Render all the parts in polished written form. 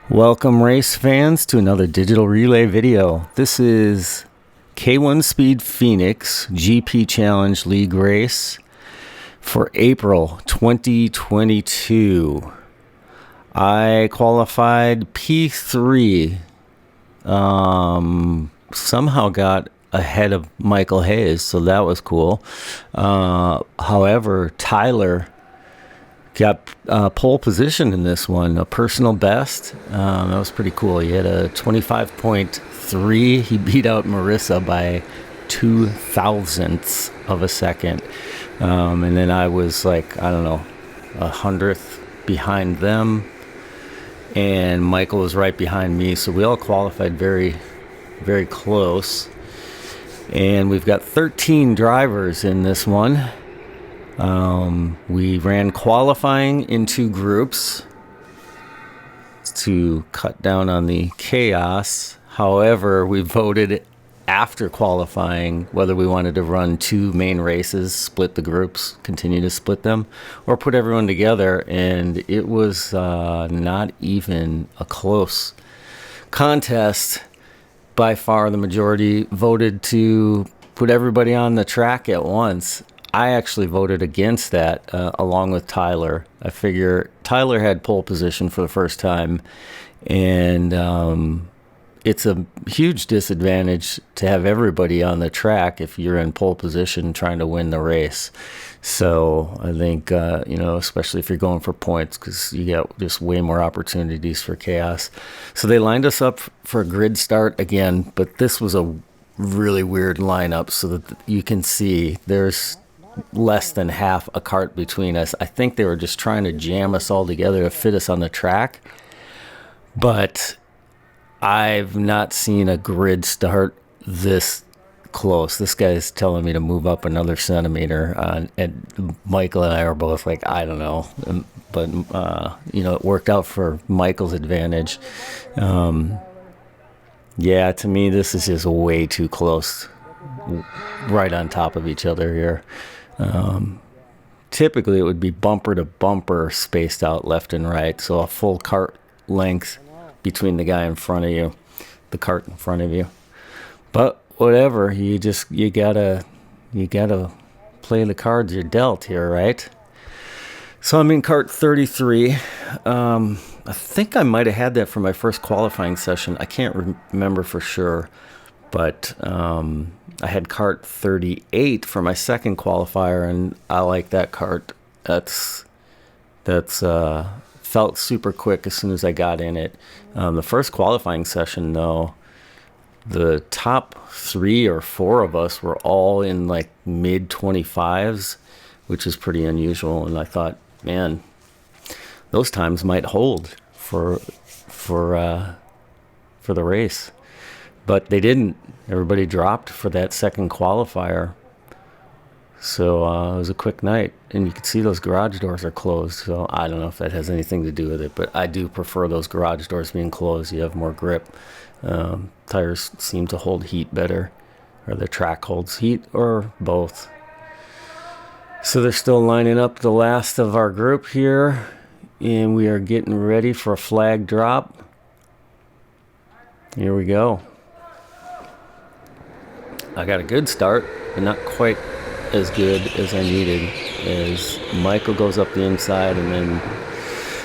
Welcome race fans to another digital relay video. This is K1 Speed Phoenix GP Challenge League race for April 2022. I qualified P3. Somehow got ahead of Michael Hayes, so that was cool. However, Tyler got pole position in this one, a personal best. That was pretty cool. He had a 25.3. He beat out Marissa by 0.02 of a second. And then I was like, I don't know, 100th behind them. And Michael was right behind me. So we all qualified very, very close. And we've got 13 drivers in this one. We ran qualifying in two groups to cut down on the chaos. However, we voted after qualifying whether we wanted to run two main races, split the groups, continue to split them, or put everyone together. And it was not even a close contest. By far, the majority voted to put everybody on the track at once. I actually voted against that, along with Tyler. I figure Tyler had pole position for the first time, and it's a huge disadvantage to have everybody on the track if you're in pole position trying to win the race. So I think, especially if you're going for points, because you get just way more opportunities for chaos. So they lined us up for a grid start again, but this was a really weird lineup so that you can see there's less than half a cart between us. I think they were just trying to jam us all together to fit us on the track. But I've not seen a grid start this close. This guy's telling me to move up another centimeter. And Michael and I are both like, I don't know. But, it worked out for Michael's advantage. Yeah, to me, this is just way too close. Right on top of each other here. Typically it would be bumper to bumper spaced out left and right, so a full cart length between the guy in front of you, the cart in front of you. But whatever, you gotta play the cards you're dealt here, right? So I'm in cart 33. I think I might have had that for my first qualifying session. I can't remember for sure, but I had cart 38 for my second qualifier, and I like that cart. That's felt super quick as soon as I got in it. The first qualifying session, though, the top 3 or 4 of us were all in like mid 25s, which is pretty unusual. And I thought, man, those times might hold for the race. But they didn't. Everybody dropped for that second qualifier. So it was a quick night. And you can see those garage doors are closed. So I don't know if that has anything to do with it. But I do prefer those garage doors being closed. You have more grip. Tires seem to hold heat better. Or the track holds heat, or both. So they're still lining up the last of our group here. And we are getting ready for a flag drop. Here we go. I got a good start, but not quite as good as I needed, as Michael goes up the inside and then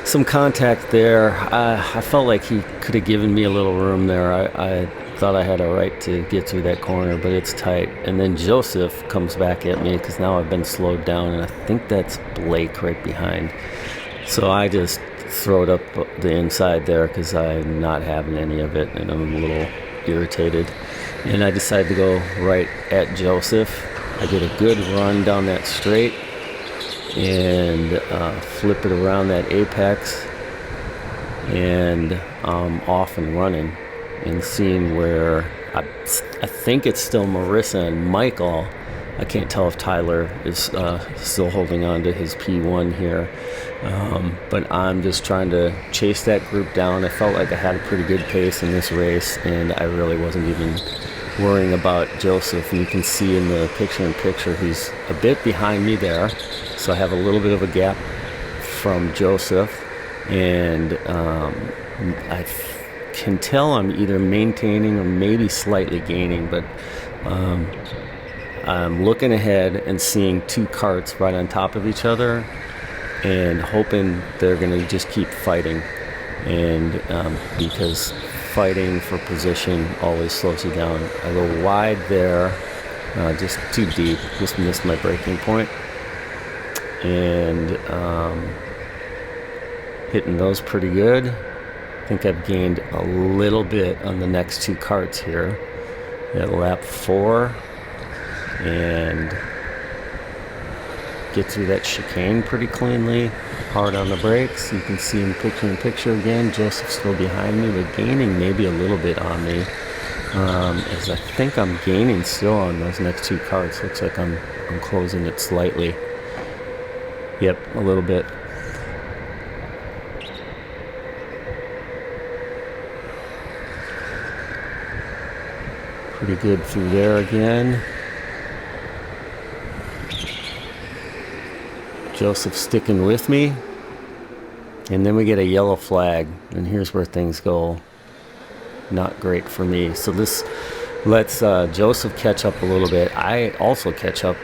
some contact there. I felt like he could have given me a little room there. I thought I had a right to get through that corner, but it's tight. And then Joseph comes back at me because now I've been slowed down, and I think that's Blake right behind. So I just throw it up the inside there because I'm not having any of it, and I'm a little irritated. And I decided to go right at Joseph. I get a good run down that straight and flip it around that apex, and off and running, and seeing where I think it's still Marissa and Michael. I can't tell if Tyler is still holding on to his P1 here. But I'm just trying to chase that group down. I felt like I had a pretty good pace in this race, and I really wasn't even worrying about Joseph. And you can see in the picture-in-picture, he's a bit behind me there. So I have a little bit of a gap from Joseph. and can tell I'm either maintaining or maybe slightly gaining, but I'm looking ahead and seeing two carts right on top of each other and hoping they're going to just keep fighting. And because fighting for position always slows you down. I go wide there, just too deep, just missed my braking point. And hitting those pretty good. I think I've gained a little bit on the next two carts here. At lap 4, and get through that chicane pretty cleanly. Hard on the brakes. You can see him picture in picture again. Joseph's still behind me, but gaining maybe a little bit on me. As I think I'm gaining still on those next two carts. Looks like I'm closing it slightly. Yep, a little bit. Pretty good through there again. Joseph sticking with me. And then we get a yellow flag. And here's where things go not great for me. So this lets Joseph catch up a little bit. I also catch up,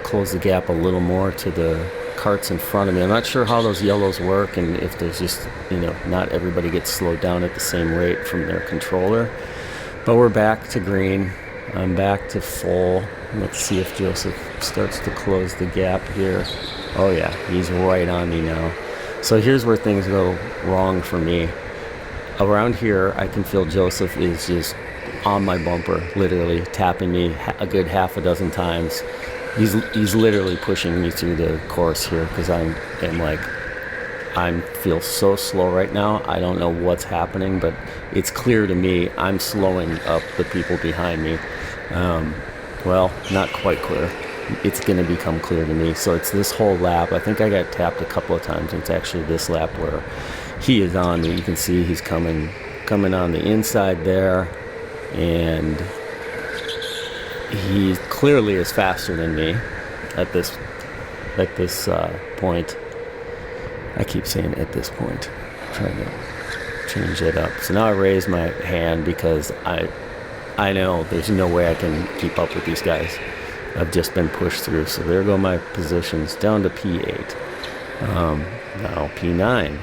close the gap a little more to the carts in front of me. I'm not sure how those yellows work and if there's just, not everybody gets slowed down at the same rate from their controller. But we're back to green. I'm back to full. Let's see if Joseph starts to close the gap here. Oh yeah, he's right on me now. So here's where things go wrong for me. Around here, I can feel Joseph is just on my bumper, literally tapping me a good half a dozen times. He's literally pushing me through the course here because I feel so slow right now. I don't know what's happening, but it's clear to me I'm slowing up the people behind me. Well, not quite clear. It's going to become clear to me. So it's this whole lap. I think I got tapped a couple of times. It's actually this lap where he is on me. You can see he's coming on the inside there, and he clearly is faster than me at this point. I keep saying at this point. I'm trying to change it up. So now I raise my hand because I know there's no way I can keep up with these guys. I've just been pushed through. So there go my positions down to P8. Now P9.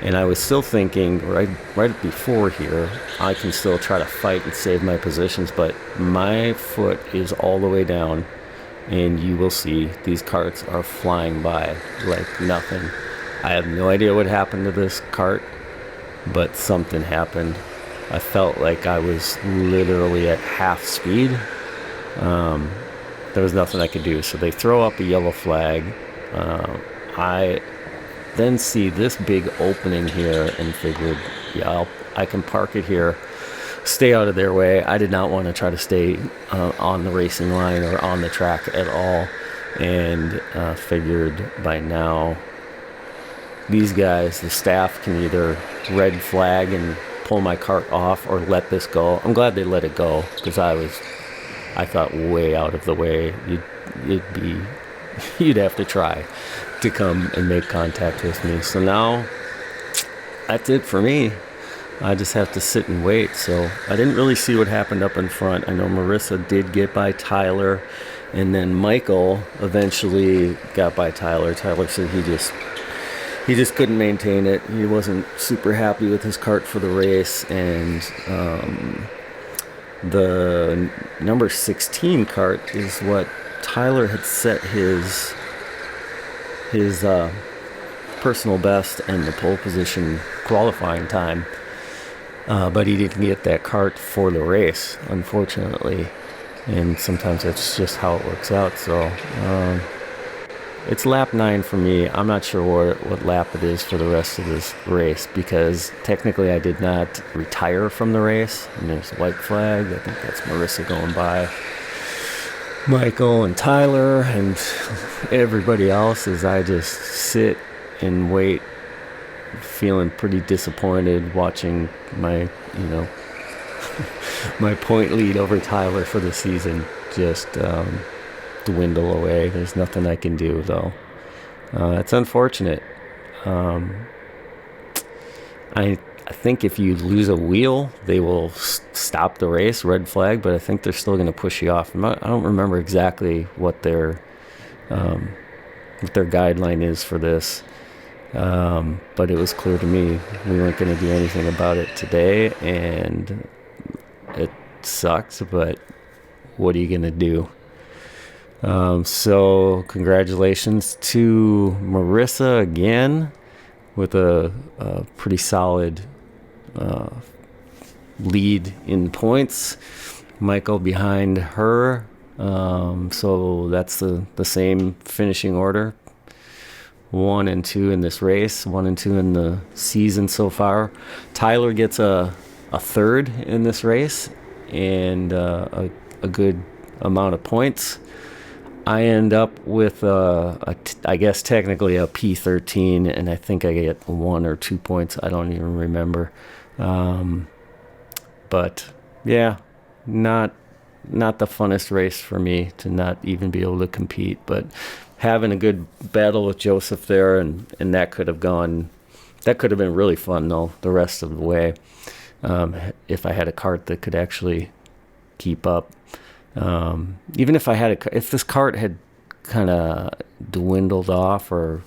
And I was still thinking right before here, I can still try to fight and save my positions, but my foot is all the way down, and you will see these carts are flying by like nothing. I have no idea what happened to this cart, but something happened. I felt like I was literally at half speed. There was nothing I could do, so they throw up a yellow flag. I then see this big opening here and figured, yeah, I can park it here, stay out of their way. I did not want to try to stay on the racing line or on the track at all, and figured by now these guys, the staff, can either red flag and pull my cart off or let this go. I'm glad they let it go because I thought way out of the way. You'd have to try to come and make contact with me. So now that's it for me. I just have to sit and wait. So I didn't really see what happened up in front. I know Marissa did get by Tyler, and then Michael eventually got by Tyler. Tyler said he just couldn't maintain it. He wasn't super happy with his cart for the race, and the number 16 cart is what Tyler had set his personal best and the pole position qualifying time, but he didn't get that cart for the race, unfortunately, and sometimes that's just how it works out. So it's lap 9 for me. I'm not sure what lap it is for the rest of this race because technically I did not retire from the race, and there's a white flag. I think that's Marissa going by Michael and Tyler and everybody else as I just sit and wait, feeling pretty disappointed watching my my point lead over Tyler for the season just dwindle away. There's nothing I can do though. It's unfortunate. I think if you lose a wheel, they will stop the race, red flag, but I think they're still going to push you off. I don't remember exactly what their guideline is for this, but it was clear to me we weren't going to do anything about it today, and it sucks, but what are you going to do? So congratulations to Marissa again with a pretty solid lead in points. Michael behind her. So that's the same finishing order. 1 and 2 in this race, 1 and 2 in the season so far. Tyler gets a third in this race and a good amount of points. I end up with I guess technically a P13, and I think I get 1 or 2 points. I don't even remember. But yeah, not the funnest race for me to not even be able to compete. But having a good battle with Joseph there, and that could have been really fun though the rest of the way. If I had a kart that could actually keep up. Even if if this kart had kind of dwindled off or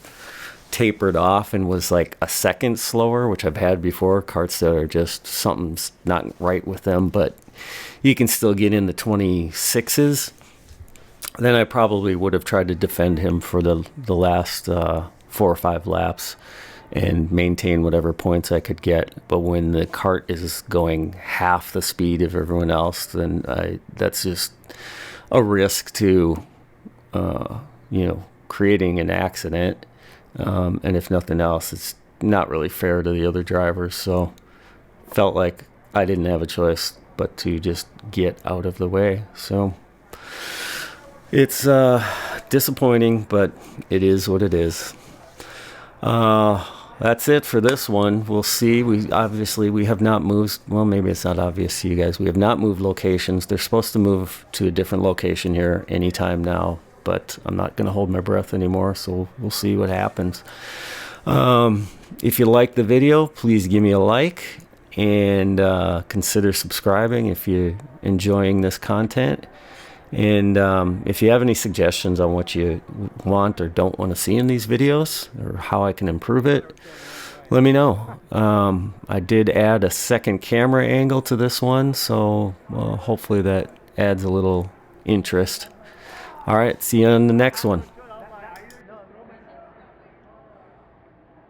tapered off and was like a second slower, which I've had before, karts that are just something's not right with them, but you can still get in the 26s, then I probably would have tried to defend him for the last 4 or 5 laps and maintain whatever points I could get. But when the kart is going half the speed of everyone else, then that's just a risk to, creating an accident. And if nothing else, it's not really fair to the other drivers. So felt like I didn't have a choice but to just get out of the way. So it's disappointing, but it is what it is. That's it for this one. We'll see. We have not moved. Well, maybe it's not obvious to you guys. We have not moved locations. They're supposed to move to a different location here anytime now, but I'm not going to hold my breath anymore, so we'll see what happens. If you like the video, please give me a like and consider subscribing if you're enjoying this content. And if you have any suggestions on what you want or don't want to see in these videos or how I can improve it, let me know. I did add a second camera angle to this one, so hopefully that adds a little interest. All right, see you on the next one.